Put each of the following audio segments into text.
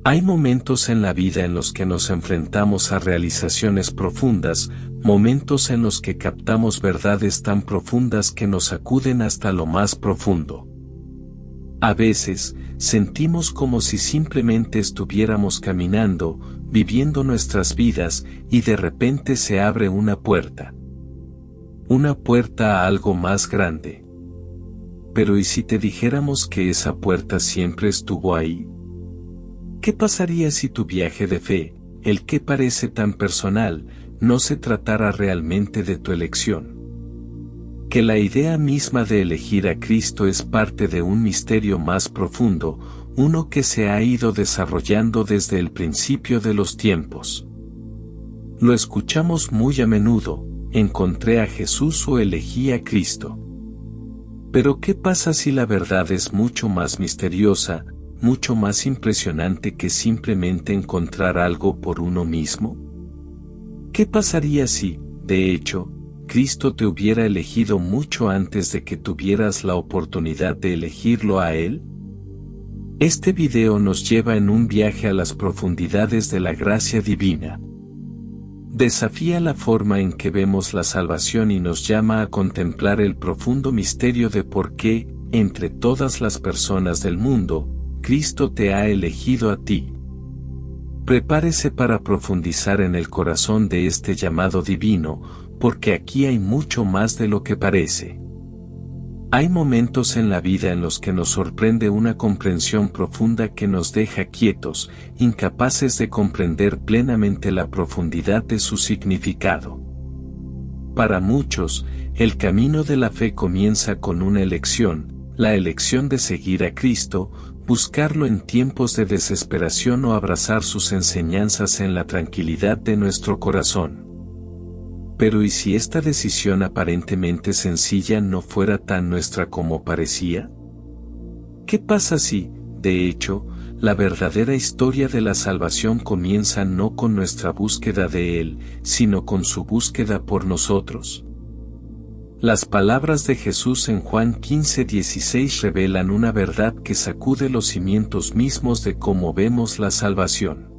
Hay momentos en la vida en los que nos enfrentamos a realizaciones profundas, momentos en los que captamos verdades tan profundas que nos sacuden hasta lo más profundo. A veces, sentimos como si simplemente estuviéramos caminando, viviendo nuestras vidas, y de repente se abre una puerta. Una puerta a algo más grande. Pero ¿y si te dijéramos que esa puerta siempre estuvo ahí? ¿Qué pasaría si tu viaje de fe, el que parece tan personal, no se tratara realmente de tu elección? Que la idea misma de elegir a Cristo es parte de un misterio más profundo, uno que se ha ido desarrollando desde el principio de los tiempos. Lo escuchamos muy a menudo: encontré a Jesús o elegí a Cristo. Pero ¿qué pasa si la verdad es mucho más misteriosa, mucho más impresionante que simplemente encontrar algo por uno mismo? ¿Qué pasaría si, de hecho, Cristo te hubiera elegido mucho antes de que tuvieras la oportunidad de elegirlo a Él? Este video nos lleva en un viaje a las profundidades de la gracia divina. Desafía la forma en que vemos la salvación y nos llama a contemplar el profundo misterio de por qué, entre todas las personas del mundo, Cristo te ha elegido a ti. Prepárese para profundizar en el corazón de este llamado divino, porque aquí hay mucho más de lo que parece. Hay momentos en la vida en los que nos sorprende una comprensión profunda que nos deja quietos, incapaces de comprender plenamente la profundidad de su significado. Para muchos, el camino de la fe comienza con una elección, la elección de seguir a Cristo, buscarlo en tiempos de desesperación o abrazar sus enseñanzas en la tranquilidad de nuestro corazón. Pero ¿y si esta decisión aparentemente sencilla no fuera tan nuestra como parecía? ¿Qué pasa si, de hecho, la verdadera historia de la salvación comienza no con nuestra búsqueda de Él, sino con su búsqueda por nosotros? Las palabras de Jesús en Juan 15:16 revelan una verdad que sacude los cimientos mismos de cómo vemos la salvación.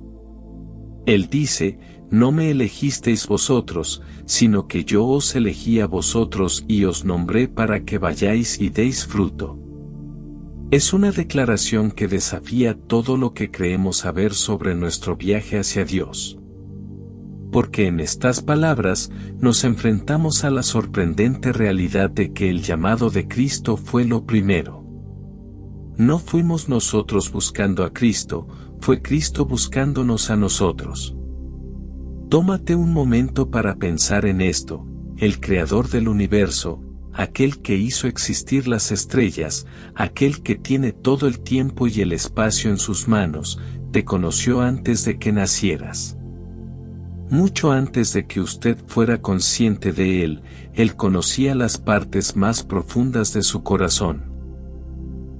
Él dice: no me elegisteis vosotros, sino que yo os elegí a vosotros y os nombré para que vayáis y deis fruto. Es una declaración que desafía todo lo que creemos saber sobre nuestro viaje hacia Dios. Porque en estas palabras nos enfrentamos a la sorprendente realidad de que el llamado de Cristo fue lo primero. No fuimos nosotros buscando a Cristo, fue Cristo buscándonos a nosotros. Tómate un momento para pensar en esto: el Creador del universo, aquel que hizo existir las estrellas, aquel que tiene todo el tiempo y el espacio en sus manos, te conoció antes de que nacieras. Mucho antes de que usted fuera consciente de Él, Él conocía las partes más profundas de su corazón.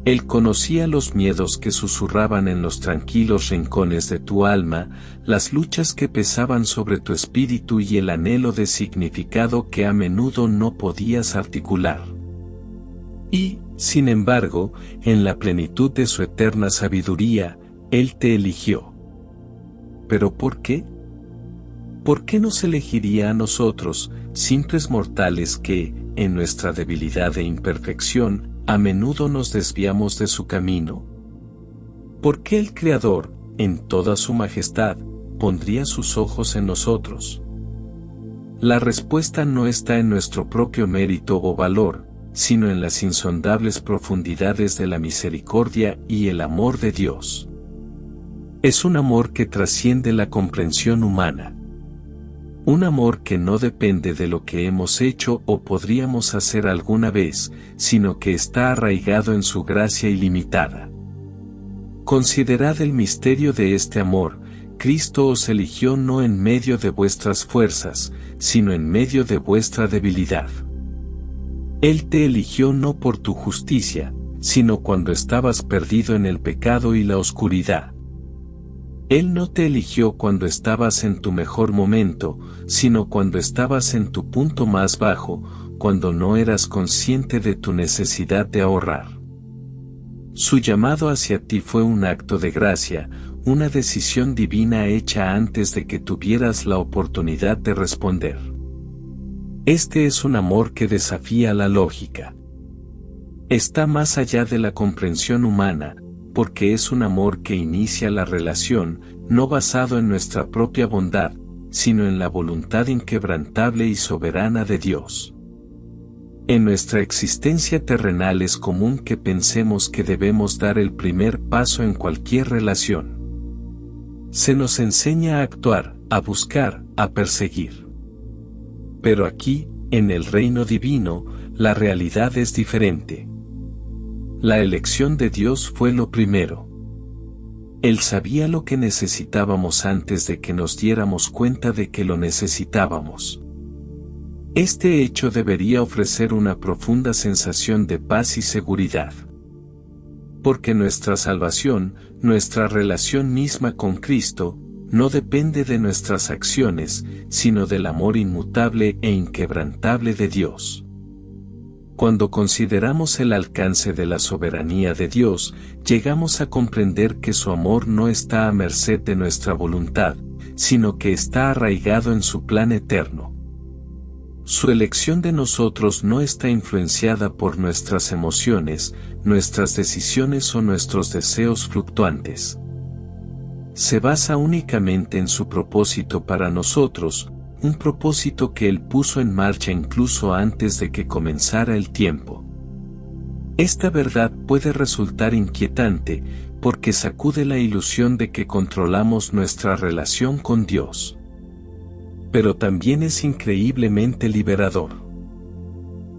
Él conocía los miedos que susurraban en los tranquilos rincones de tu alma, las luchas que pesaban sobre tu espíritu y el anhelo de significado que a menudo no podías articular. Y, sin embargo, en la plenitud de su eterna sabiduría, Él te eligió. ¿Pero por qué? ¿Por qué nos elegiría a nosotros, simples mortales que, en nuestra debilidad e imperfección, a menudo nos desviamos de su camino? ¿Por qué el Creador, en toda su majestad, pondría sus ojos en nosotros? La respuesta no está en nuestro propio mérito o valor, sino en las insondables profundidades de la misericordia y el amor de Dios. Es un amor que trasciende la comprensión humana. Un amor que no depende de lo que hemos hecho o podríamos hacer alguna vez, sino que está arraigado en su gracia ilimitada. Considerad el misterio de este amor: Cristo os eligió no en medio de vuestras fuerzas, sino en medio de vuestra debilidad. Él te eligió no por tu justicia, sino cuando estabas perdido en el pecado y la oscuridad. Él no te eligió cuando estabas en tu mejor momento, sino cuando estabas en tu punto más bajo, cuando no eras consciente de tu necesidad de ahorrar. Su llamado hacia ti fue un acto de gracia, una decisión divina hecha antes de que tuvieras la oportunidad de responder. Este es un amor que desafía la lógica. Está más allá de la comprensión humana, porque es un amor que inicia la relación, no basado en nuestra propia bondad, sino en la voluntad inquebrantable y soberana de Dios. En nuestra existencia terrenal es común que pensemos que debemos dar el primer paso en cualquier relación. Se nos enseña a actuar, a buscar, a perseguir. Pero aquí, en el reino divino, la realidad es diferente. La elección de Dios fue lo primero. Él sabía lo que necesitábamos antes de que nos diéramos cuenta de que lo necesitábamos. Este hecho debería ofrecer una profunda sensación de paz y seguridad. Porque nuestra salvación, nuestra relación misma con Cristo, no depende de nuestras acciones, sino del amor inmutable e inquebrantable de Dios. Cuando consideramos el alcance de la soberanía de Dios, llegamos a comprender que su amor no está a merced de nuestra voluntad, sino que está arraigado en su plan eterno. Su elección de nosotros no está influenciada por nuestras emociones, nuestras decisiones o nuestros deseos fluctuantes. Se basa únicamente en su propósito para nosotros, un propósito que Él puso en marcha incluso antes de que comenzara el tiempo. Esta verdad puede resultar inquietante, porque sacude la ilusión de que controlamos nuestra relación con Dios. Pero también es increíblemente liberador.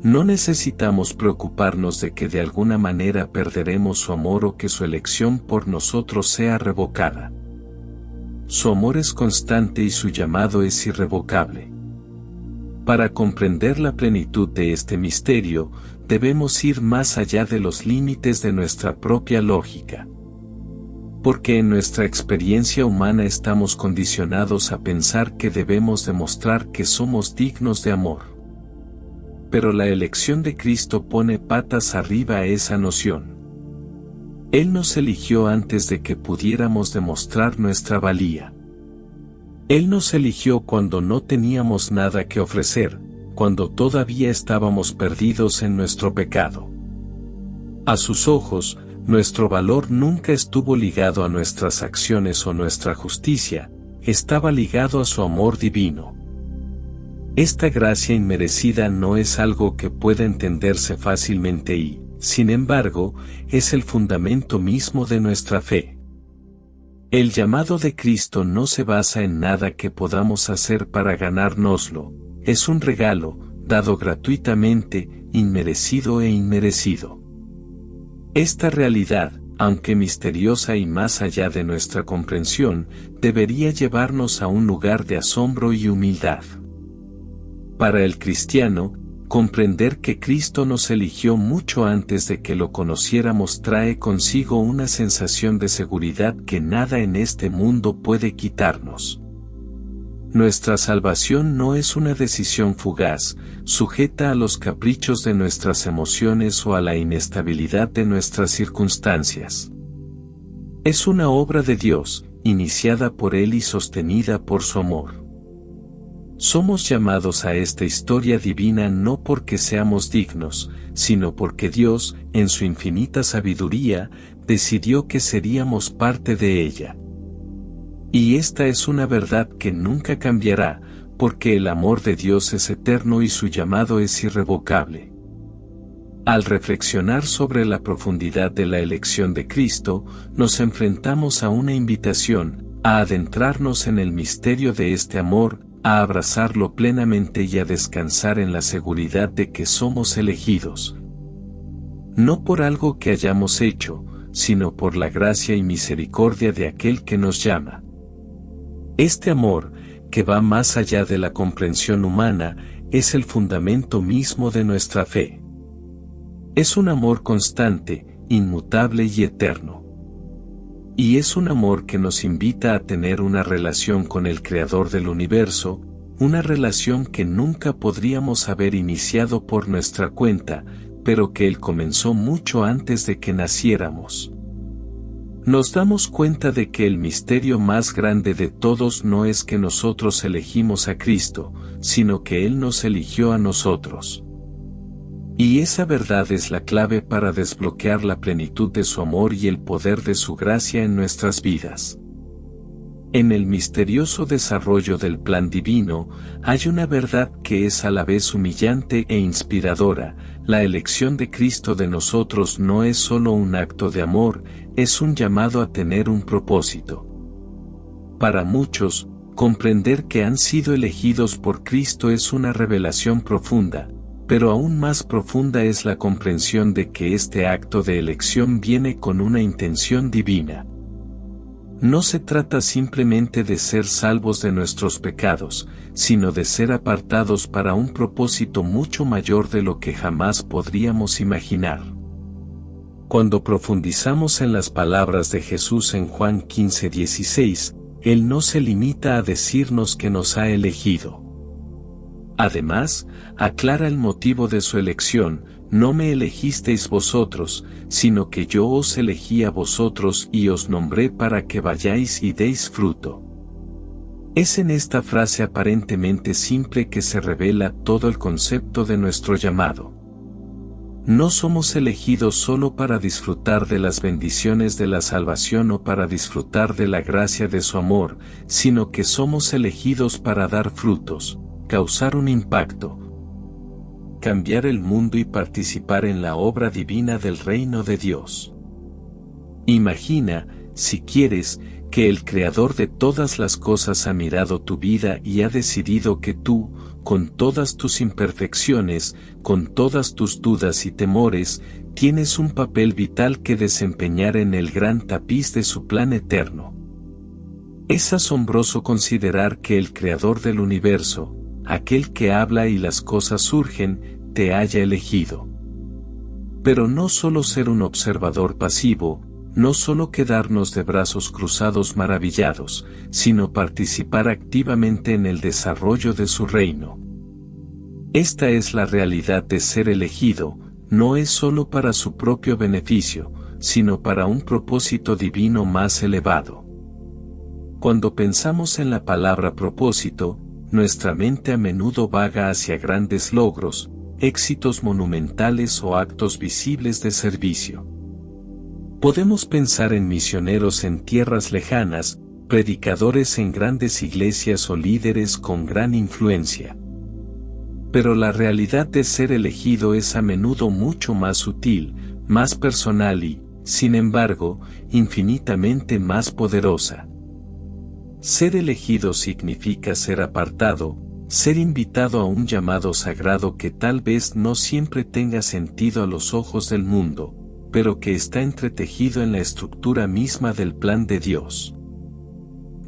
No necesitamos preocuparnos de que de alguna manera perderemos su amor o que su elección por nosotros sea revocada. Su amor es constante y su llamado es irrevocable. Para comprender la plenitud de este misterio, debemos ir más allá de los límites de nuestra propia lógica. Porque en nuestra experiencia humana estamos condicionados a pensar que debemos demostrar que somos dignos de amor. Pero la elección de Cristo pone patas arriba a esa noción. Él nos eligió antes de que pudiéramos demostrar nuestra valía. Él nos eligió cuando no teníamos nada que ofrecer, cuando todavía estábamos perdidos en nuestro pecado. A sus ojos, nuestro valor nunca estuvo ligado a nuestras acciones o nuestra justicia, estaba ligado a su amor divino. Esta gracia inmerecida no es algo que pueda entenderse fácilmente y, sin embargo, es el fundamento mismo de nuestra fe. El llamado de Cristo no se basa en nada que podamos hacer para ganárnoslo, es un regalo, dado gratuitamente, inmerecido e inmerecido. Esta realidad, aunque misteriosa y más allá de nuestra comprensión, debería llevarnos a un lugar de asombro y humildad. Para el cristiano, comprender que Cristo nos eligió mucho antes de que lo conociéramos trae consigo una sensación de seguridad que nada en este mundo puede quitarnos. Nuestra salvación no es una decisión fugaz, sujeta a los caprichos de nuestras emociones o a la inestabilidad de nuestras circunstancias. Es una obra de Dios, iniciada por Él y sostenida por su amor. Somos llamados a esta historia divina no porque seamos dignos, sino porque Dios, en su infinita sabiduría, decidió que seríamos parte de ella. Y esta es una verdad que nunca cambiará, porque el amor de Dios es eterno y su llamado es irrevocable. Al reflexionar sobre la profundidad de la elección de Cristo, nos enfrentamos a una invitación, a adentrarnos en el misterio de este amor, a abrazarlo plenamente y a descansar en la seguridad de que somos elegidos. No por algo que hayamos hecho, sino por la gracia y misericordia de aquel que nos llama. Este amor, que va más allá de la comprensión humana, es el fundamento mismo de nuestra fe. Es un amor constante, inmutable y eterno. Y es un amor que nos invita a tener una relación con el Creador del universo, una relación que nunca podríamos haber iniciado por nuestra cuenta, pero que Él comenzó mucho antes de que naciéramos. Nos damos cuenta de que el misterio más grande de todos no es que nosotros elegimos a Cristo, sino que Él nos eligió a nosotros. Y esa verdad es la clave para desbloquear la plenitud de su amor y el poder de su gracia en nuestras vidas. En el misterioso desarrollo del plan divino, hay una verdad que es a la vez humillante e inspiradora: la elección de Cristo de nosotros no es solo un acto de amor, es un llamado a tener un propósito. Para muchos, comprender que han sido elegidos por Cristo es una revelación profunda, pero aún más profunda es la comprensión de que este acto de elección viene con una intención divina. No se trata simplemente de ser salvos de nuestros pecados, sino de ser apartados para un propósito mucho mayor de lo que jamás podríamos imaginar. Cuando profundizamos en las palabras de Jesús en Juan 15:16, Él no se limita a decirnos que nos ha elegido. Además, aclara el motivo de su elección: no me elegisteis vosotros, sino que yo os elegí a vosotros y os nombré para que vayáis y deis fruto. Es en esta frase aparentemente simple que se revela todo el concepto de nuestro llamado. No somos elegidos solo para disfrutar de las bendiciones de la salvación o para disfrutar de la gracia de su amor, sino que somos elegidos para dar frutos, causar un impacto, cambiar el mundo y participar en la obra divina del reino de Dios. Imagina, si quieres, que el Creador de todas las cosas ha mirado tu vida y ha decidido que tú, con todas tus imperfecciones, con todas tus dudas y temores, tienes un papel vital que desempeñar en el gran tapiz de su plan eterno. Es asombroso considerar que el Creador del universo, aquel que habla y las cosas surgen, te haya elegido. Pero no solo ser un observador pasivo, no solo quedarnos de brazos cruzados maravillados, sino participar activamente en el desarrollo de su reino. Esta es la realidad de ser elegido: no es solo para su propio beneficio, sino para un propósito divino más elevado. Cuando pensamos en la palabra propósito, nuestra mente a menudo vaga hacia grandes logros, éxitos monumentales o actos visibles de servicio. Podemos pensar en misioneros en tierras lejanas, predicadores en grandes iglesias o líderes con gran influencia. Pero la realidad de ser elegido es a menudo mucho más sutil, más personal y, sin embargo, infinitamente más poderosa. Ser elegido significa ser apartado, ser invitado a un llamado sagrado que tal vez no siempre tenga sentido a los ojos del mundo, pero que está entretejido en la estructura misma del plan de Dios.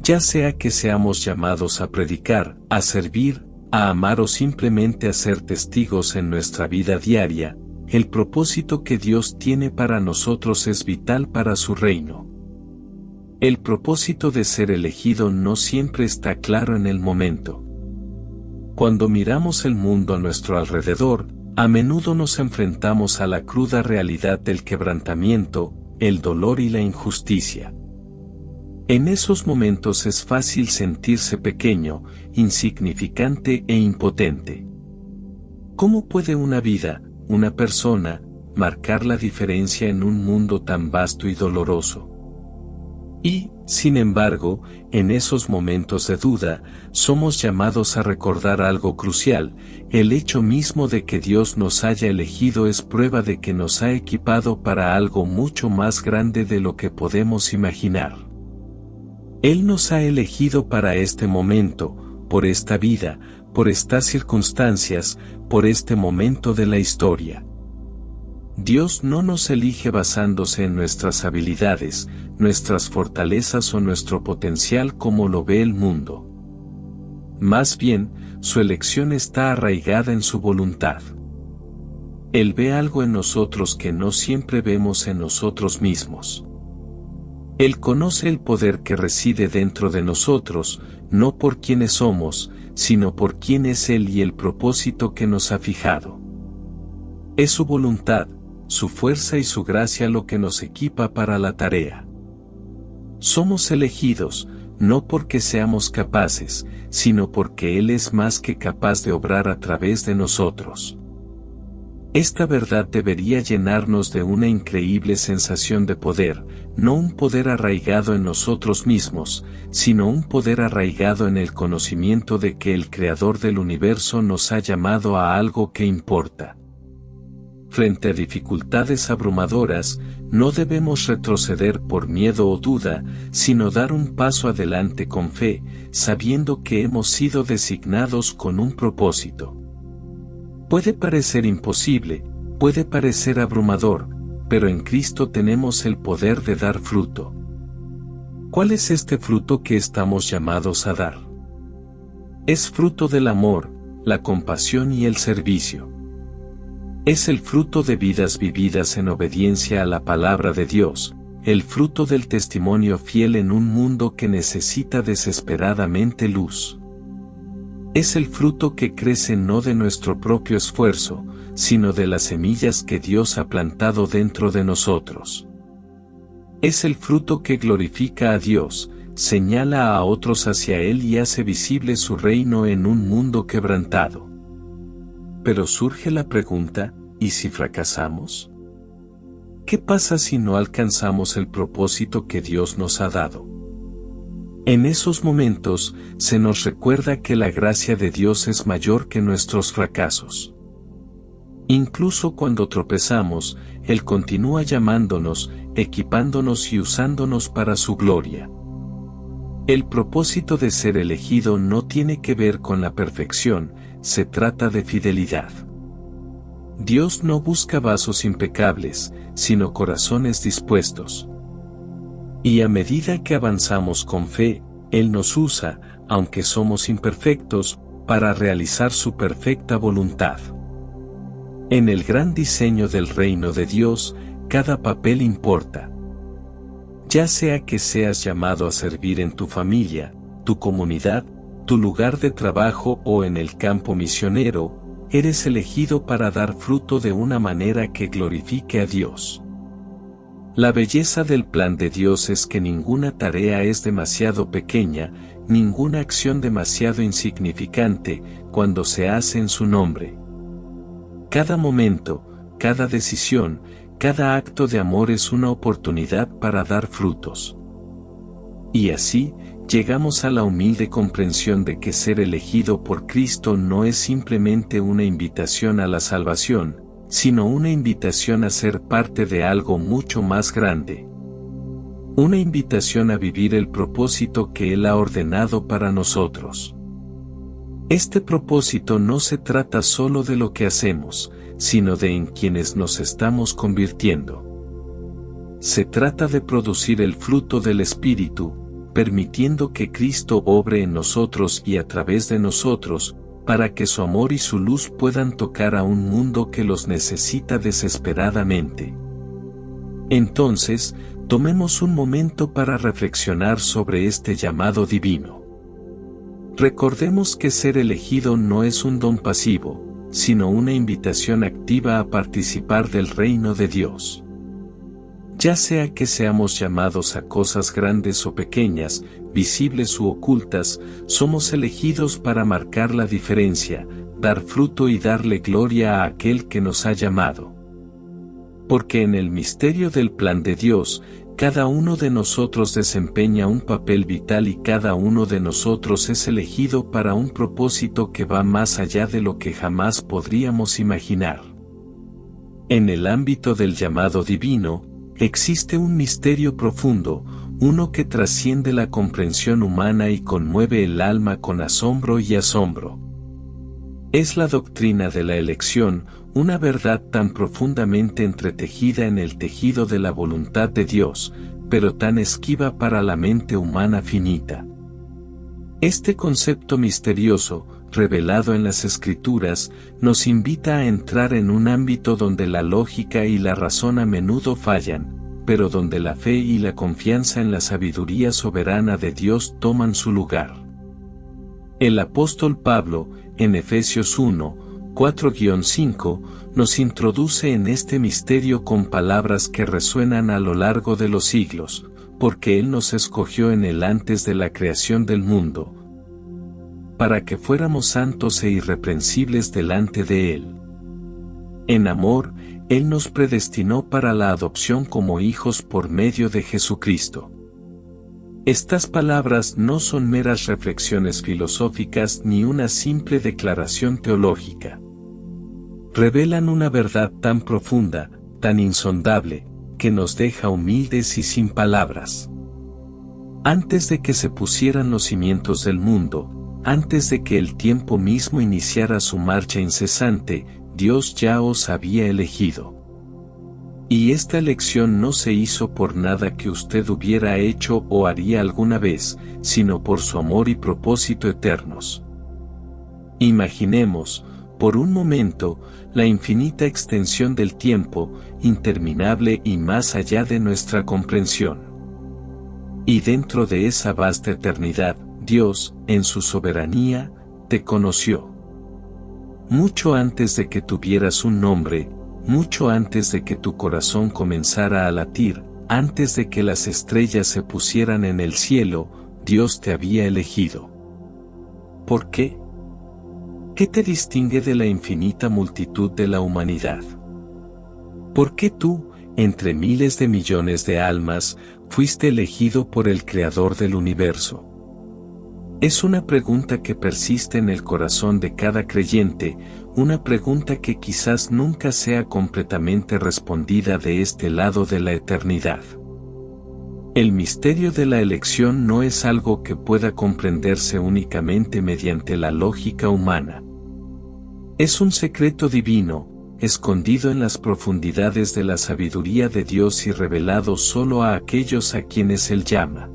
Ya sea que seamos llamados a predicar, a servir, a amar o simplemente a ser testigos en nuestra vida diaria, el propósito que Dios tiene para nosotros es vital para su reino. El propósito de ser elegido no siempre está claro en el momento. Cuando miramos el mundo a nuestro alrededor, a menudo nos enfrentamos a la cruda realidad del quebrantamiento, el dolor y la injusticia. En esos momentos es fácil sentirse pequeño, insignificante e impotente. ¿Cómo puede una vida, una persona, marcar la diferencia en un mundo tan vasto y doloroso? Y, sin embargo, en esos momentos de duda, somos llamados a recordar algo crucial: el hecho mismo de que Dios nos haya elegido es prueba de que nos ha equipado para algo mucho más grande de lo que podemos imaginar. Él nos ha elegido para este momento, por esta vida, por estas circunstancias, por este momento de la historia. Dios no nos elige basándose en nuestras habilidades, nuestras fortalezas o nuestro potencial como lo ve el mundo. Más bien, su elección está arraigada en su voluntad. Él ve algo en nosotros que no siempre vemos en nosotros mismos. Él conoce el poder que reside dentro de nosotros, no por quienes somos, sino por quién es Él y el propósito que nos ha fijado. Es su voluntad, su fuerza y su gracia lo que nos equipa para la tarea. Somos elegidos, no porque seamos capaces, sino porque Él es más que capaz de obrar a través de nosotros. Esta verdad debería llenarnos de una increíble sensación de poder, no un poder arraigado en nosotros mismos, sino un poder arraigado en el conocimiento de que el Creador del universo nos ha llamado a algo que importa. Frente a dificultades abrumadoras, no debemos retroceder por miedo o duda, sino dar un paso adelante con fe, sabiendo que hemos sido designados con un propósito. Puede parecer imposible, puede parecer abrumador, pero en Cristo tenemos el poder de dar fruto. ¿Cuál es este fruto que estamos llamados a dar? Es fruto del amor, la compasión y el servicio. Es el fruto de vidas vividas en obediencia a la palabra de Dios, el fruto del testimonio fiel en un mundo que necesita desesperadamente luz. Es el fruto que crece no de nuestro propio esfuerzo, sino de las semillas que Dios ha plantado dentro de nosotros. Es el fruto que glorifica a Dios, señala a otros hacia Él y hace visible su reino en un mundo quebrantado. Pero surge la pregunta, ¿y si fracasamos? ¿Qué pasa si no alcanzamos el propósito que Dios nos ha dado? En esos momentos, se nos recuerda que la gracia de Dios es mayor que nuestros fracasos. Incluso cuando tropezamos, Él continúa llamándonos, equipándonos y usándonos para su gloria. El propósito de ser elegido no tiene que ver con la perfección, se trata de fidelidad. Dios no busca vasos impecables, sino corazones dispuestos. Y a medida que avanzamos con fe, Él nos usa, aunque somos imperfectos, para realizar su perfecta voluntad. En el gran diseño del reino de Dios, cada papel importa. Ya sea que seas llamado a servir en tu familia, tu comunidad, tu lugar de trabajo o en el campo misionero, eres elegido para dar fruto de una manera que glorifique a Dios. La belleza del plan de Dios es que ninguna tarea es demasiado pequeña, ninguna acción demasiado insignificante, cuando se hace en su nombre. Cada momento, cada decisión, cada acto de amor es una oportunidad para dar frutos. Y así, llegamos a la humilde comprensión de que ser elegido por Cristo no es simplemente una invitación a la salvación, sino una invitación a ser parte de algo mucho más grande. Una invitación a vivir el propósito que Él ha ordenado para nosotros. Este propósito no se trata solo de lo que hacemos, sino de en quienes nos estamos convirtiendo. Se trata de producir el fruto del Espíritu, permitiendo que Cristo obre en nosotros y a través de nosotros, para que su amor y su luz puedan tocar a un mundo que los necesita desesperadamente. Entonces, tomemos un momento para reflexionar sobre este llamado divino. Recordemos que ser elegido no es un don pasivo, sino una invitación activa a participar del reino de Dios. Ya sea que seamos llamados a cosas grandes o pequeñas, visibles u ocultas, somos elegidos para marcar la diferencia, dar fruto y darle gloria a aquel que nos ha llamado. Porque en el misterio del plan de Dios, cada uno de nosotros desempeña un papel vital y cada uno de nosotros es elegido para un propósito que va más allá de lo que jamás podríamos imaginar. En el ámbito del llamado divino, existe un misterio profundo, uno que trasciende la comprensión humana y conmueve el alma con asombro y asombro. Es la doctrina de la elección, una verdad tan profundamente entretejida en el tejido de la voluntad de Dios, pero tan esquiva para la mente humana finita. Este concepto misterioso, revelado en las Escrituras, nos invita a entrar en un ámbito donde la lógica y la razón a menudo fallan, pero donde la fe y la confianza en la sabiduría soberana de Dios toman su lugar. El apóstol Pablo, en Efesios 1, 4-5, nos introduce en este misterio con palabras que resuenan a lo largo de los siglos, porque Él nos escogió en Él antes de la creación del mundo, para que fuéramos santos e irreprensibles delante de Él. En amor, Él nos predestinó para la adopción como hijos por medio de Jesucristo. Estas palabras no son meras reflexiones filosóficas ni una simple declaración teológica. Revelan una verdad tan profunda, tan insondable, que nos deja humildes y sin palabras. Antes de que se pusieran los cimientos del mundo, antes de que el tiempo mismo iniciara su marcha incesante, Dios ya os había elegido. Y esta elección no se hizo por nada que usted hubiera hecho o haría alguna vez, sino por su amor y propósito eternos. Imaginemos, por un momento, la infinita extensión del tiempo, interminable y más allá de nuestra comprensión. Y dentro de esa vasta eternidad, Dios, en su soberanía, te conoció. Mucho antes de que tuvieras un nombre, mucho antes de que tu corazón comenzara a latir, antes de que las estrellas se pusieran en el cielo, Dios te había elegido. ¿Por qué? ¿Qué te distingue de la infinita multitud de la humanidad? ¿Por qué tú, entre miles de millones de almas, fuiste elegido por el Creador del universo? Es una pregunta que persiste en el corazón de cada creyente, una pregunta que quizás nunca sea completamente respondida de este lado de la eternidad. El misterio de la elección no es algo que pueda comprenderse únicamente mediante la lógica humana. Es un secreto divino, escondido en las profundidades de la sabiduría de Dios y revelado solo a aquellos a quienes Él llama.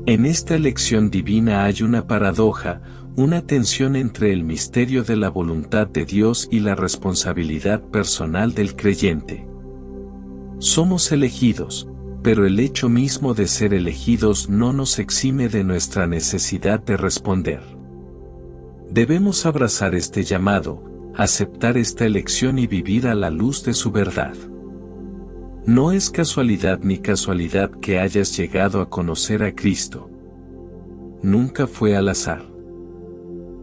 En esta elección divina hay una paradoja, una tensión entre el misterio de la voluntad de Dios y la responsabilidad personal del creyente. Somos elegidos, pero el hecho mismo de ser elegidos no nos exime de nuestra necesidad de responder. Debemos abrazar este llamado, aceptar esta elección y vivir a la luz de su verdad. No es casualidad ni casualidad que hayas llegado a conocer a Cristo. Nunca fue al azar.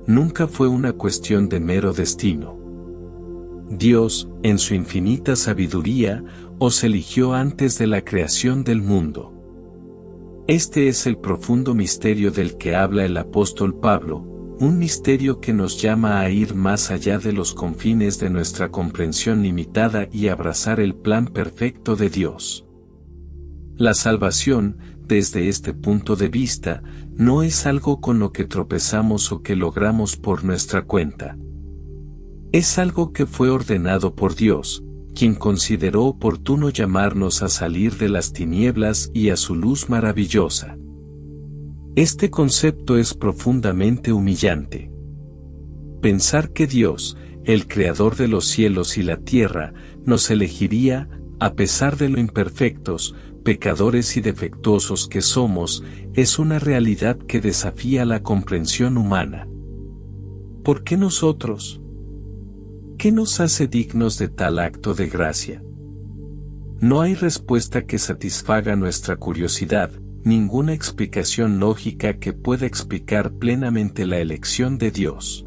Nunca fue una cuestión de mero destino. Dios, en su infinita sabiduría, os eligió antes de la creación del mundo. Este es el profundo misterio del que habla el apóstol Pablo, un misterio que nos llama a ir más allá de los confines de nuestra comprensión limitada y abrazar el plan perfecto de Dios. La salvación, desde este punto de vista, no es algo con lo que tropezamos o que logramos por nuestra cuenta. Es algo que fue ordenado por Dios, quien consideró oportuno llamarnos a salir de las tinieblas y a su luz maravillosa. Este concepto es profundamente humillante. Pensar que Dios, el Creador de los cielos y la tierra, nos elegiría, a pesar de lo imperfectos, pecadores y defectuosos que somos, es una realidad que desafía la comprensión humana. ¿Por qué nosotros? ¿Qué nos hace dignos de tal acto de gracia? No hay respuesta que satisfaga nuestra curiosidad, ninguna explicación lógica que pueda explicar plenamente la elección de Dios.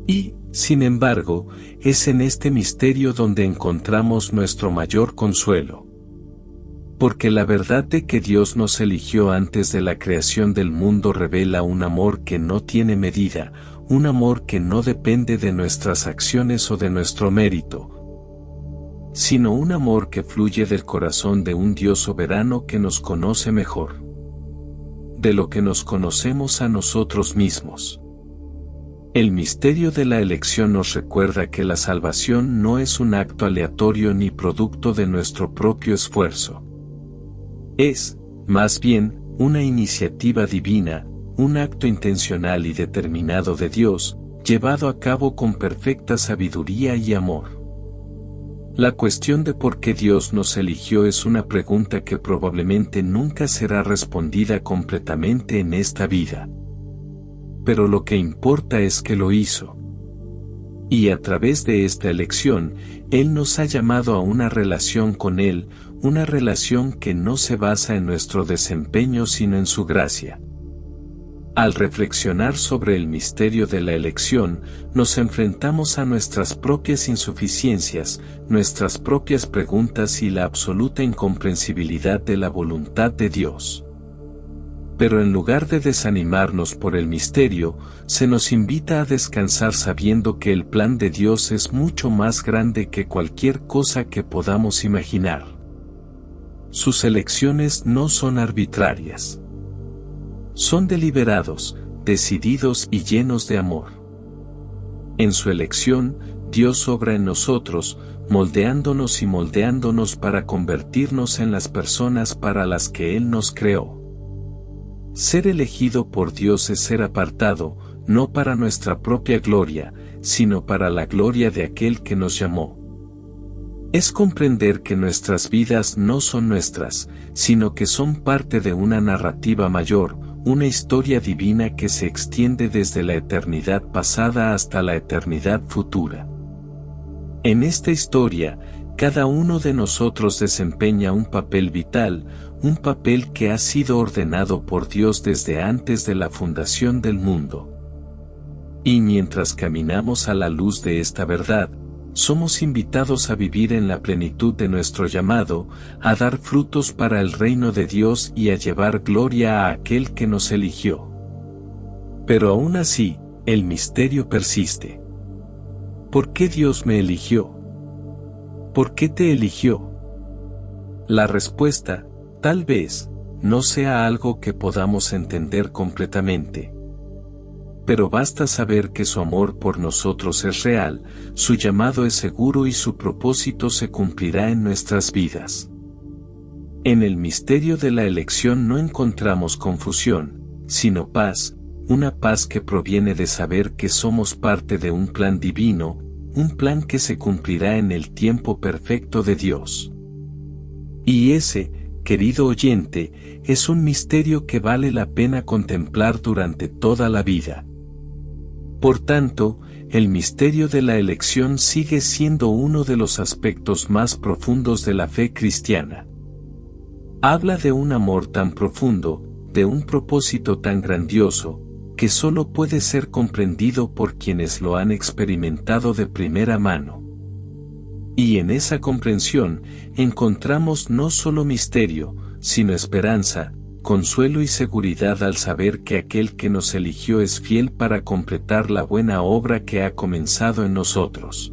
Y, sin embargo, es en este misterio donde encontramos nuestro mayor consuelo. Porque la verdad de que Dios nos eligió antes de la creación del mundo revela un amor que no tiene medida, un amor que no depende de nuestras acciones o de nuestro mérito, sino un amor que fluye del corazón de un Dios soberano que nos conoce mejor de lo que nos conocemos a nosotros mismos. El misterio de la elección nos recuerda que la salvación no es un acto aleatorio ni producto de nuestro propio esfuerzo. Es, más bien, una iniciativa divina, un acto intencional y determinado de Dios, llevado a cabo con perfecta sabiduría y amor. La cuestión de por qué Dios nos eligió es una pregunta que probablemente nunca será respondida completamente en esta vida. Pero lo que importa es que lo hizo. Y a través de esta elección, Él nos ha llamado a una relación con Él, una relación que no se basa en nuestro desempeño sino en su gracia. Al reflexionar sobre el misterio de la elección, nos enfrentamos a nuestras propias insuficiencias, nuestras propias preguntas y la absoluta incomprensibilidad de la voluntad de Dios. Pero en lugar de desanimarnos por el misterio, se nos invita a descansar sabiendo que el plan de Dios es mucho más grande que cualquier cosa que podamos imaginar. Sus elecciones no son arbitrarias. Son deliberados, decididos y llenos de amor. En su elección, Dios obra en nosotros, moldeándonos y moldeándonos para convertirnos en las personas para las que Él nos creó. Ser elegido por Dios es ser apartado, no para nuestra propia gloria, sino para la gloria de aquel que nos llamó. Es comprender que nuestras vidas no son nuestras, sino que son parte de una narrativa mayor, una historia divina que se extiende desde la eternidad pasada hasta la eternidad futura. En esta historia, cada uno de nosotros desempeña un papel vital, un papel que ha sido ordenado por Dios desde antes de la fundación del mundo. Y mientras caminamos a la luz de esta verdad, somos invitados a vivir en la plenitud de nuestro llamado, a dar frutos para el reino de Dios y a llevar gloria a aquel que nos eligió. Pero aún así, el misterio persiste. ¿Por qué Dios me eligió? ¿Por qué te eligió? La respuesta, tal vez, no sea algo que podamos entender completamente. Pero basta saber que su amor por nosotros es real, su llamado es seguro y su propósito se cumplirá en nuestras vidas. En el misterio de la elección no encontramos confusión, sino paz, una paz que proviene de saber que somos parte de un plan divino, un plan que se cumplirá en el tiempo perfecto de Dios. Y ese, querido oyente, es un misterio que vale la pena contemplar durante toda la vida. Por tanto, el misterio de la elección sigue siendo uno de los aspectos más profundos de la fe cristiana. Habla de un amor tan profundo, de un propósito tan grandioso, que solo puede ser comprendido por quienes lo han experimentado de primera mano. Y en esa comprensión, encontramos no solo misterio, sino esperanza, consuelo y seguridad al saber que aquel que nos eligió es fiel para completar la buena obra que ha comenzado en nosotros.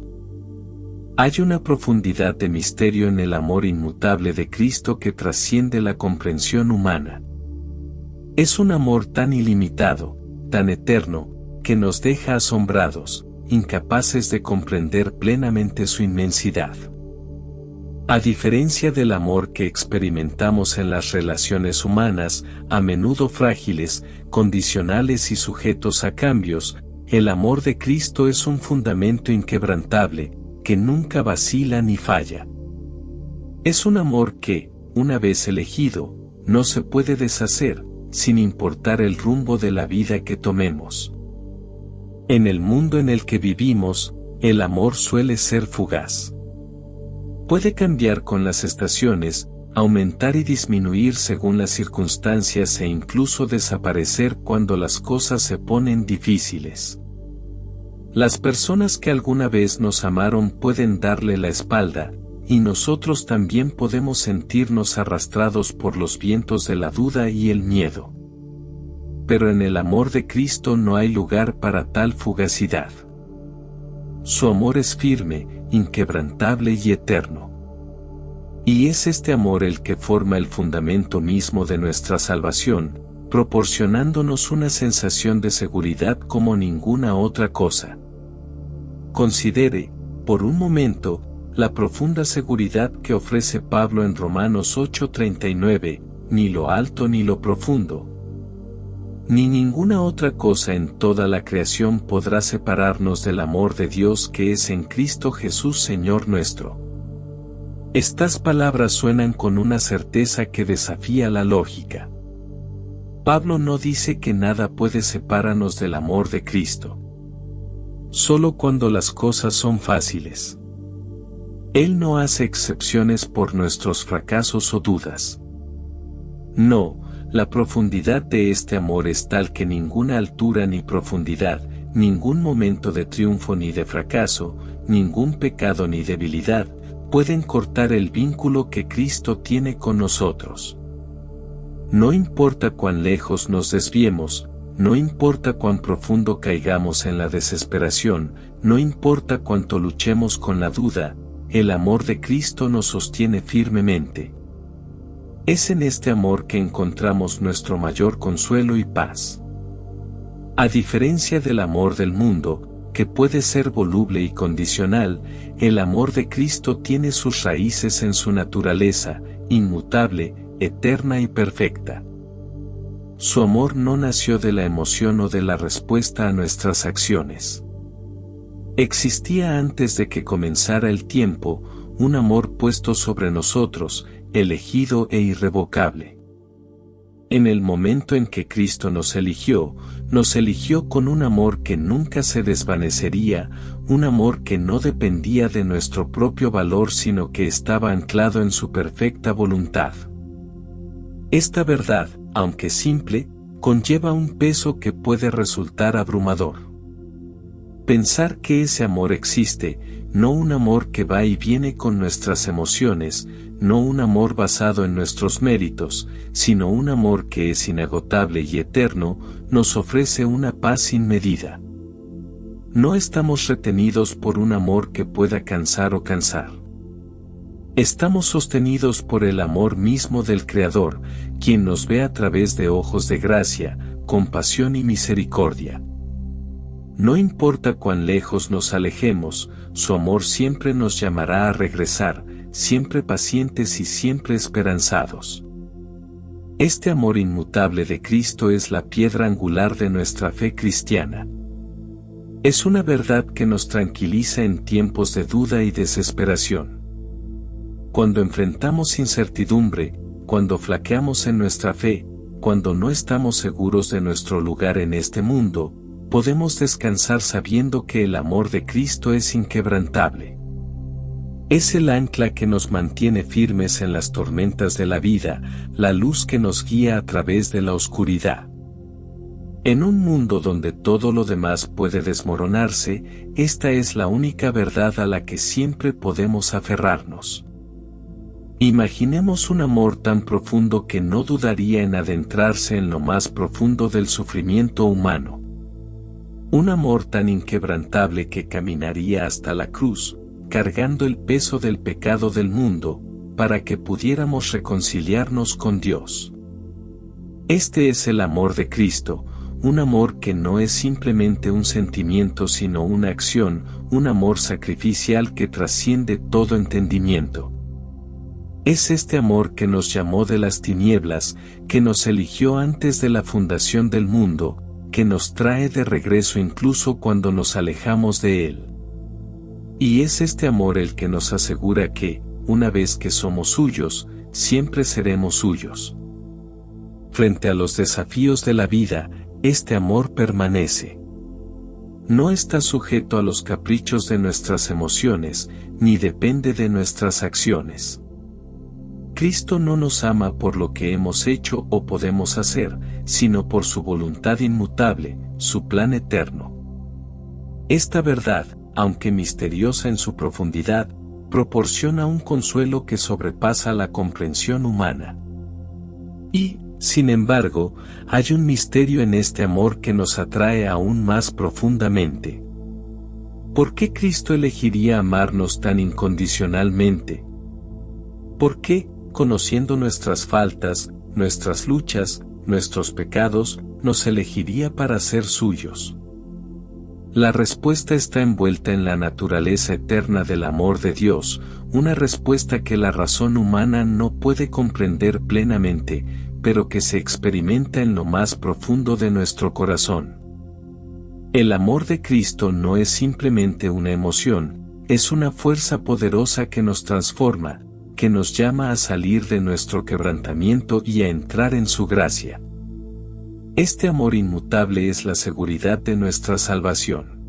Hay una profundidad de misterio en el amor inmutable de Cristo que trasciende la comprensión humana. Es un amor tan ilimitado, tan eterno, que nos deja asombrados, incapaces de comprender plenamente su inmensidad. A diferencia del amor que experimentamos en las relaciones humanas, a menudo frágiles, condicionales y sujetos a cambios, el amor de Cristo es un fundamento inquebrantable, que nunca vacila ni falla. Es un amor que, una vez elegido, no se puede deshacer, sin importar el rumbo de la vida que tomemos. En el mundo en el que vivimos, el amor suele ser fugaz. Puede cambiar con las estaciones, aumentar y disminuir según las circunstancias e incluso desaparecer cuando las cosas se ponen difíciles. Las personas que alguna vez nos amaron pueden darle la espalda, y nosotros también podemos sentirnos arrastrados por los vientos de la duda y el miedo. Pero en el amor de Cristo no hay lugar para tal fugacidad. Su amor es firme, inquebrantable y eterno. Y es este amor el que forma el fundamento mismo de nuestra salvación, proporcionándonos una sensación de seguridad como ninguna otra cosa. Considere, por un momento, la profunda seguridad que ofrece Pablo en Romanos 8:39, ni lo alto ni lo profundo, ni ninguna otra cosa en toda la creación podrá separarnos del amor de Dios que es en Cristo Jesús Señor nuestro. Estas palabras suenan con una certeza que desafía la lógica. Pablo no dice que nada puede separarnos del amor de Cristo. solo cuando las cosas son fáciles. Él no hace excepciones por nuestros fracasos o dudas. No, la profundidad de este amor es tal que ninguna altura ni profundidad, ningún momento de triunfo ni de fracaso, ningún pecado ni debilidad, pueden cortar el vínculo que Cristo tiene con nosotros. No importa cuán lejos nos desviemos, no importa cuán profundo caigamos en la desesperación, no importa cuánto luchemos con la duda, el amor de Cristo nos sostiene firmemente. Es en este amor que encontramos nuestro mayor consuelo y paz. A diferencia del amor del mundo, que puede ser voluble y condicional, el amor de Cristo tiene sus raíces en su naturaleza, inmutable, eterna y perfecta. Su amor no nació de la emoción o de la respuesta a nuestras acciones. Existía antes de que comenzara el tiempo, un amor puesto sobre nosotros, elegido e irrevocable. En el momento en que Cristo nos eligió con un amor que nunca se desvanecería, un amor que no dependía de nuestro propio valor sino que estaba anclado en su perfecta voluntad. Esta verdad, aunque simple, conlleva un peso que puede resultar abrumador. Pensar que ese amor existe, no un amor que va y viene con nuestras emociones, no un amor basado en nuestros méritos, sino un amor que es inagotable y eterno, nos ofrece una paz sin medida. No estamos retenidos por un amor que pueda cansar o cansar. Estamos sostenidos por el amor mismo del Creador, quien nos ve a través de ojos de gracia, compasión y misericordia. No importa cuán lejos nos alejemos, su amor siempre nos llamará a regresar, siempre pacientes y siempre esperanzados. Este amor inmutable de Cristo es la piedra angular de nuestra fe cristiana. Es una verdad que nos tranquiliza en tiempos de duda y desesperación. Cuando enfrentamos incertidumbre, cuando flaqueamos en nuestra fe, cuando no estamos seguros de nuestro lugar en este mundo, podemos descansar sabiendo que el amor de Cristo es inquebrantable. Es el ancla que nos mantiene firmes en las tormentas de la vida, la luz que nos guía a través de la oscuridad. En un mundo donde todo lo demás puede desmoronarse, esta es la única verdad a la que siempre podemos aferrarnos. Imaginemos un amor tan profundo que no dudaría en adentrarse en lo más profundo del sufrimiento humano. Un amor tan inquebrantable que caminaría hasta la cruz, cargando el peso del pecado del mundo, para que pudiéramos reconciliarnos con Dios. Este es el amor de Cristo, un amor que no es simplemente un sentimiento sino una acción, un amor sacrificial que trasciende todo entendimiento. Es este amor que nos llamó de las tinieblas, que nos eligió antes de la fundación del mundo, que nos trae de regreso incluso cuando nos alejamos de Él. Y es este amor el que nos asegura que, una vez que somos suyos, siempre seremos suyos. Frente a los desafíos de la vida, este amor permanece. No está sujeto a los caprichos de nuestras emociones, ni depende de nuestras acciones. Cristo no nos ama por lo que hemos hecho o podemos hacer, sino por su voluntad inmutable, su plan eterno. Esta verdad, aunque misteriosa en su profundidad, proporciona un consuelo que sobrepasa la comprensión humana. Y, sin embargo, hay un misterio en este amor que nos atrae aún más profundamente. ¿Por qué Cristo elegiría amarnos tan incondicionalmente? ¿Por qué, conociendo nuestras faltas, nuestras luchas, nuestros pecados, nos elegiría para ser suyos? La respuesta está envuelta en la naturaleza eterna del amor de Dios, una respuesta que la razón humana no puede comprender plenamente, pero que se experimenta en lo más profundo de nuestro corazón. El amor de Cristo no es simplemente una emoción, es una fuerza poderosa que nos transforma, que nos llama a salir de nuestro quebrantamiento y a entrar en su gracia. Este amor inmutable es la seguridad de nuestra salvación.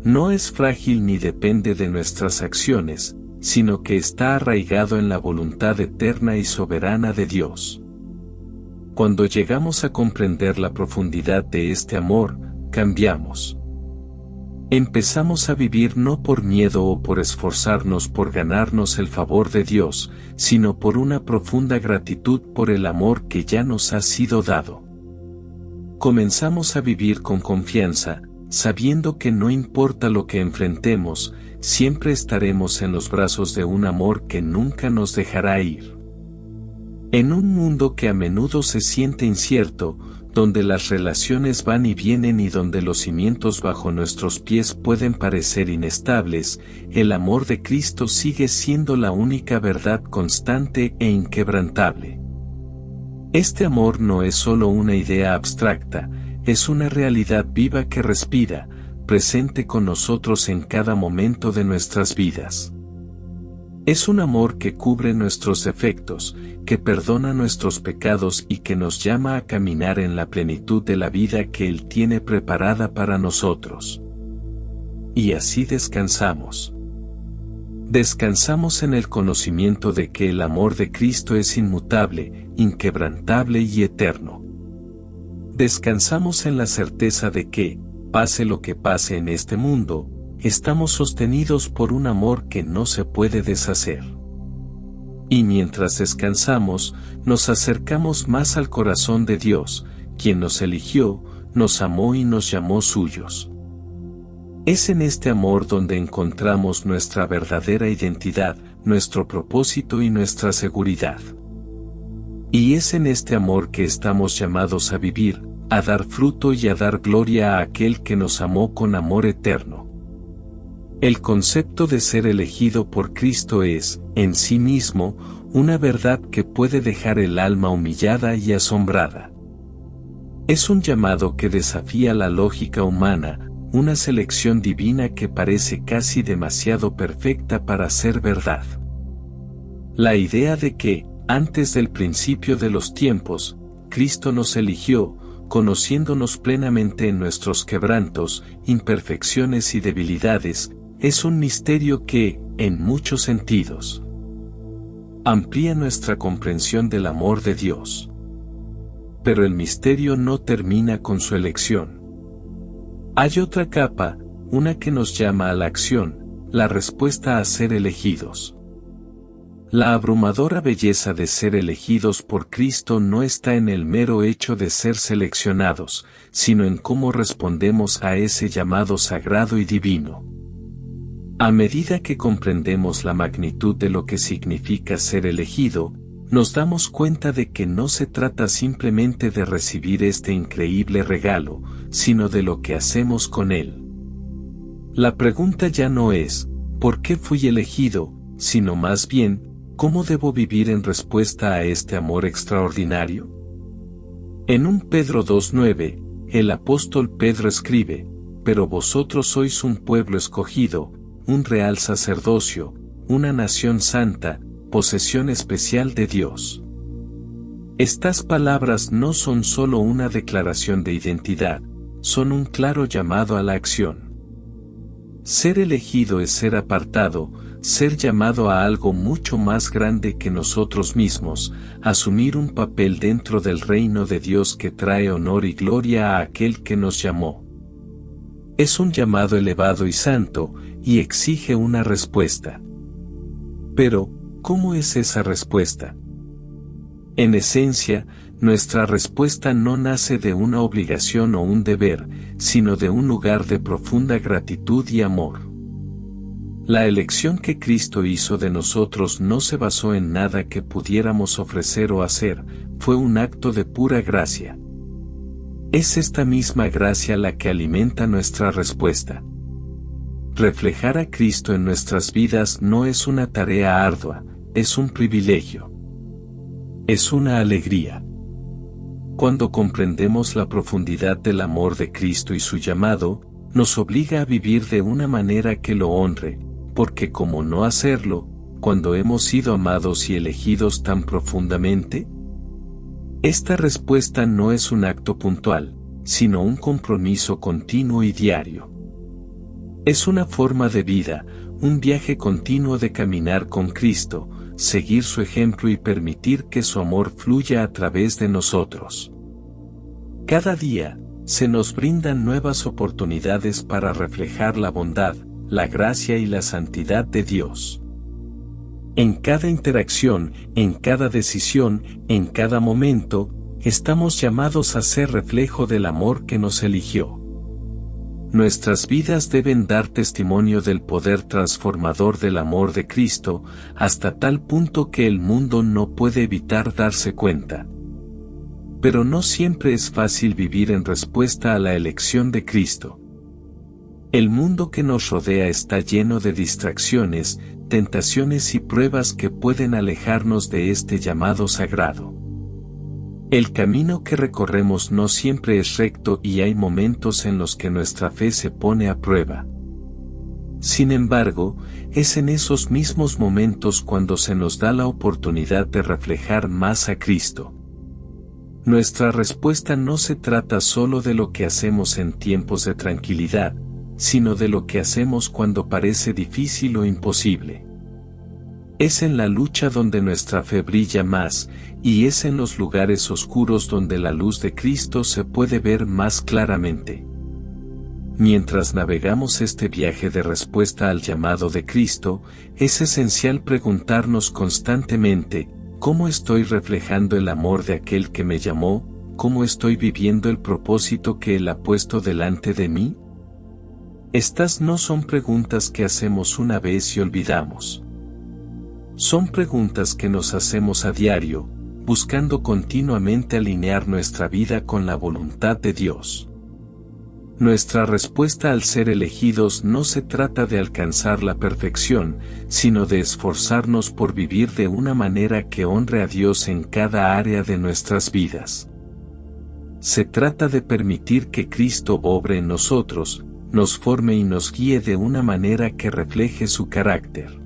No es frágil ni depende de nuestras acciones, sino que está arraigado en la voluntad eterna y soberana de Dios. Cuando llegamos a comprender la profundidad de este amor, cambiamos. Empezamos a vivir no por miedo o por esforzarnos por ganarnos el favor de Dios, sino por una profunda gratitud por el amor que ya nos ha sido dado. Comenzamos a vivir con confianza, sabiendo que no importa lo que enfrentemos, siempre estaremos en los brazos de un amor que nunca nos dejará ir. En un mundo que a menudo se siente incierto, donde las relaciones van y vienen y donde los cimientos bajo nuestros pies pueden parecer inestables, el amor de Cristo sigue siendo la única verdad constante e inquebrantable. Este amor no es solo una idea abstracta, es una realidad viva que respira, presente con nosotros en cada momento de nuestras vidas. Es un amor que cubre nuestros defectos, que perdona nuestros pecados y que nos llama a caminar en la plenitud de la vida que Él tiene preparada para nosotros. Y así descansamos. Descansamos en el conocimiento de que el amor de Cristo es inmutable, inquebrantable y eterno. Descansamos en la certeza de que, pase lo que pase en este mundo, estamos sostenidos por un amor que no se puede deshacer. Y mientras descansamos, nos acercamos más al corazón de Dios, quien nos eligió, nos amó y nos llamó suyos. Es en este amor donde encontramos nuestra verdadera identidad, nuestro propósito y nuestra seguridad. Y es en este amor que estamos llamados a vivir, a dar fruto y a dar gloria a aquel que nos amó con amor eterno. El concepto de ser elegido por Cristo es, en sí mismo, una verdad que puede dejar el alma humillada y asombrada. Es un llamado que desafía la lógica humana, una selección divina que parece casi demasiado perfecta para ser verdad. La idea de que, antes del principio de los tiempos, Cristo nos eligió, conociéndonos plenamente en nuestros quebrantos, imperfecciones y debilidades, es un misterio que, en muchos sentidos, amplía nuestra comprensión del amor de Dios. Pero el misterio no termina con su elección. Hay otra capa, una que nos llama a la acción, la respuesta a ser elegidos. La abrumadora belleza de ser elegidos por Cristo no está en el mero hecho de ser seleccionados, sino en cómo respondemos a ese llamado sagrado y divino. A medida que comprendemos la magnitud de lo que significa ser elegido, nos damos cuenta de que no se trata simplemente de recibir este increíble regalo, sino de lo que hacemos con él. La pregunta ya no es, ¿por qué fui elegido?, sino más bien, ¿cómo debo vivir en respuesta a este amor extraordinario? En 1 Pedro 2:9, el apóstol Pedro escribe, «Pero vosotros sois un pueblo escogido, un real sacerdocio, una nación santa, posesión especial de Dios». Estas palabras no son solo una declaración de identidad, son un claro llamado a la acción. Ser elegido es ser apartado, ser llamado a algo mucho más grande que nosotros mismos, asumir un papel dentro del reino de Dios que trae honor y gloria a aquel que nos llamó. Es un llamado elevado y santo, y exige una respuesta. Pero, ¿cómo es esa respuesta? En esencia, nuestra respuesta no nace de una obligación o un deber, sino de un lugar de profunda gratitud y amor. La elección que Cristo hizo de nosotros no se basó en nada que pudiéramos ofrecer o hacer, fue un acto de pura gracia. Es esta misma gracia la que alimenta nuestra respuesta. Reflejar a Cristo en nuestras vidas no es una tarea ardua, es un privilegio. Es una alegría. Cuando comprendemos la profundidad del amor de Cristo y su llamado, nos obliga a vivir de una manera que lo honre, porque ¿cómo no hacerlo, cuando hemos sido amados y elegidos tan profundamente? Esta respuesta no es un acto puntual, sino un compromiso continuo y diario. Es una forma de vida, un viaje continuo de caminar con Cristo, seguir su ejemplo y permitir que su amor fluya a través de nosotros. Cada día, se nos brindan nuevas oportunidades para reflejar la bondad, la gracia y la santidad de Dios. En cada interacción, en cada decisión, en cada momento, estamos llamados a ser reflejo del amor que nos eligió. Nuestras vidas deben dar testimonio del poder transformador del amor de Cristo, hasta tal punto que el mundo no puede evitar darse cuenta. Pero no siempre es fácil vivir en respuesta a la elección de Cristo. El mundo que nos rodea está lleno de distracciones, tentaciones y pruebas que pueden alejarnos de este llamado sagrado. El camino que recorremos no siempre es recto y hay momentos en los que nuestra fe se pone a prueba. Sin embargo, es en esos mismos momentos cuando se nos da la oportunidad de reflejar más a Cristo. Nuestra respuesta no se trata solo de lo que hacemos en tiempos de tranquilidad, sino de lo que hacemos cuando parece difícil o imposible. Es en la lucha donde nuestra fe brilla más, y es en los lugares oscuros donde la luz de Cristo se puede ver más claramente. Mientras navegamos este viaje de respuesta al llamado de Cristo, es esencial preguntarnos constantemente, ¿cómo estoy reflejando el amor de aquel que me llamó? ¿Cómo estoy viviendo el propósito que Él ha puesto delante de mí? Estas no son preguntas que hacemos una vez y olvidamos. Son preguntas que nos hacemos a diario, buscando continuamente alinear nuestra vida con la voluntad de Dios. Nuestra respuesta al ser elegidos no se trata de alcanzar la perfección, sino de esforzarnos por vivir de una manera que honre a Dios en cada área de nuestras vidas. Se trata de permitir que Cristo obre en nosotros, nos forme y nos guíe de una manera que refleje su carácter.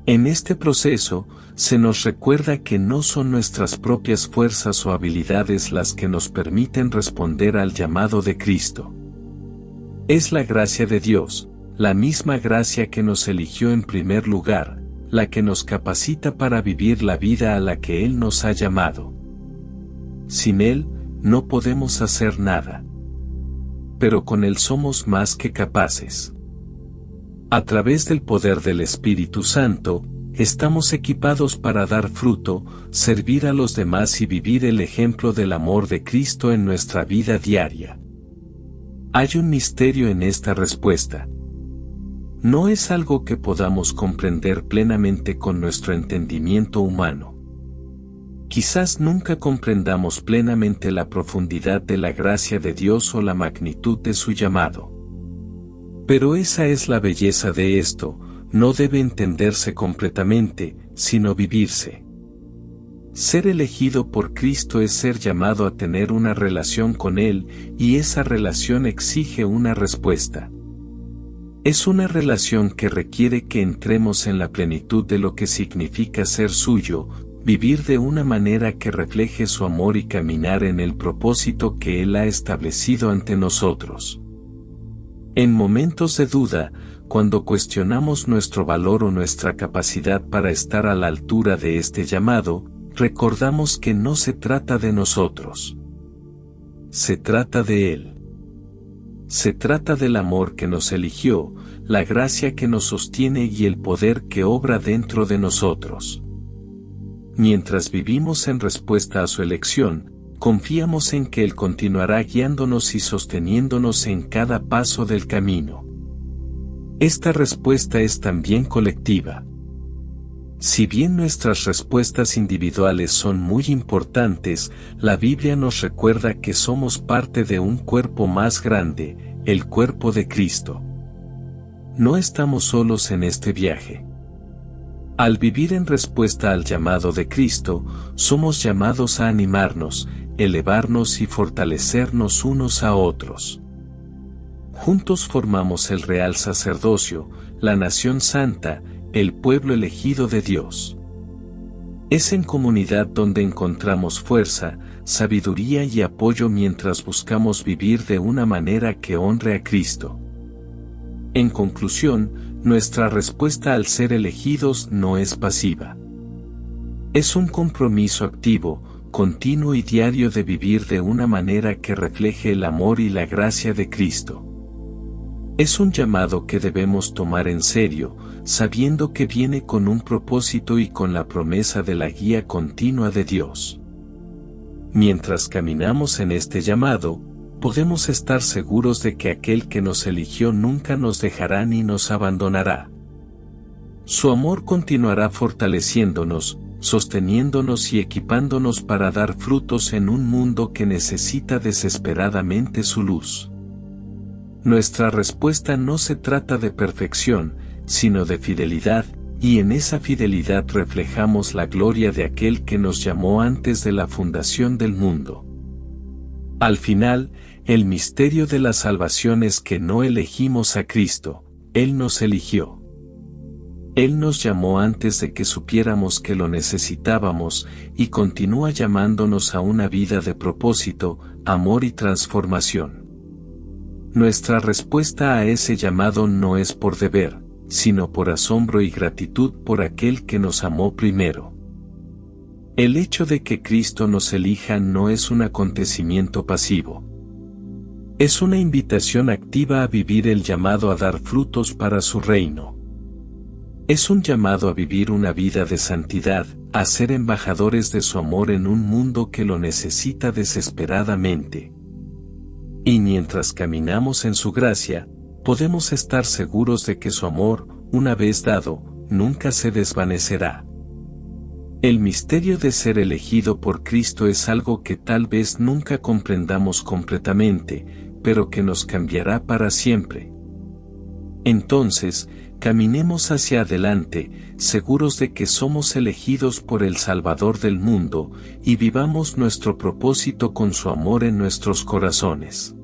En este proceso, se nos recuerda que no son nuestras propias fuerzas o habilidades las que nos permiten responder al llamado de Cristo. Es la gracia de Dios, la misma gracia que nos eligió en primer lugar, la que nos capacita para vivir la vida a la que Él nos ha llamado. Sin Él, no podemos hacer nada. Pero con Él somos más que capaces. A través del poder del Espíritu Santo, estamos equipados para dar fruto, servir a los demás y vivir el ejemplo del amor de Cristo en nuestra vida diaria. Hay un misterio en esta respuesta. No es algo que podamos comprender plenamente con nuestro entendimiento humano. Quizás nunca comprendamos plenamente la profundidad de la gracia de Dios o la magnitud de su llamado. Pero esa es la belleza de esto, no debe entenderse completamente, sino vivirse. Ser elegido por Cristo es ser llamado a tener una relación con Él, y esa relación exige una respuesta. Es una relación que requiere que entremos en la plenitud de lo que significa ser suyo, vivir de una manera que refleje su amor y caminar en el propósito que Él ha establecido ante nosotros. En momentos de duda, cuando cuestionamos nuestro valor o nuestra capacidad para estar a la altura de este llamado, recordamos que no se trata de nosotros. Se trata de Él. Se trata del amor que nos eligió, la gracia que nos sostiene y el poder que obra dentro de nosotros. Mientras vivimos en respuesta a su elección, confiamos en que Él continuará guiándonos y sosteniéndonos en cada paso del camino. Esta respuesta es también colectiva. Si bien nuestras respuestas individuales son muy importantes, la Biblia nos recuerda que somos parte de un cuerpo más grande, el cuerpo de Cristo. No estamos solos en este viaje. Al vivir en respuesta al llamado de Cristo, somos llamados a animarnos, elevarnos y fortalecernos unos a otros. Juntos formamos el real sacerdocio, la nación santa, el pueblo elegido de Dios. Es en comunidad donde encontramos fuerza, sabiduría y apoyo mientras buscamos vivir de una manera que honre a Cristo. En conclusión, nuestra respuesta al ser elegidos no es pasiva. Es un compromiso activo, continuo y diario de vivir de una manera que refleje el amor y la gracia de Cristo. Es un llamado que debemos tomar en serio, sabiendo que viene con un propósito y con la promesa de la guía continua de Dios. Mientras caminamos en este llamado, podemos estar seguros de que aquel que nos eligió nunca nos dejará ni nos abandonará. Su amor continuará fortaleciéndonos, sosteniéndonos y equipándonos para dar frutos en un mundo que necesita desesperadamente su luz. Nuestra respuesta no se trata de perfección, sino de fidelidad, y en esa fidelidad reflejamos la gloria de aquel que nos llamó antes de la fundación del mundo. Al final, el misterio de la salvación es que no elegimos a Cristo, Él nos eligió. Él nos llamó antes de que supiéramos que lo necesitábamos y continúa llamándonos a una vida de propósito, amor y transformación. Nuestra respuesta a ese llamado no es por deber, sino por asombro y gratitud por aquel que nos amó primero. El hecho de que Cristo nos elija no es un acontecimiento pasivo. Es una invitación activa a vivir el llamado a dar frutos para su reino. Es un llamado a vivir una vida de santidad, a ser embajadores de su amor en un mundo que lo necesita desesperadamente. Y mientras caminamos en su gracia, podemos estar seguros de que su amor, una vez dado, nunca se desvanecerá. El misterio de ser elegido por Cristo es algo que tal vez nunca comprendamos completamente, pero que nos cambiará para siempre. Entonces, caminemos hacia adelante, seguros de que somos elegidos por el Salvador del mundo, y vivamos nuestro propósito con su amor en nuestros corazones.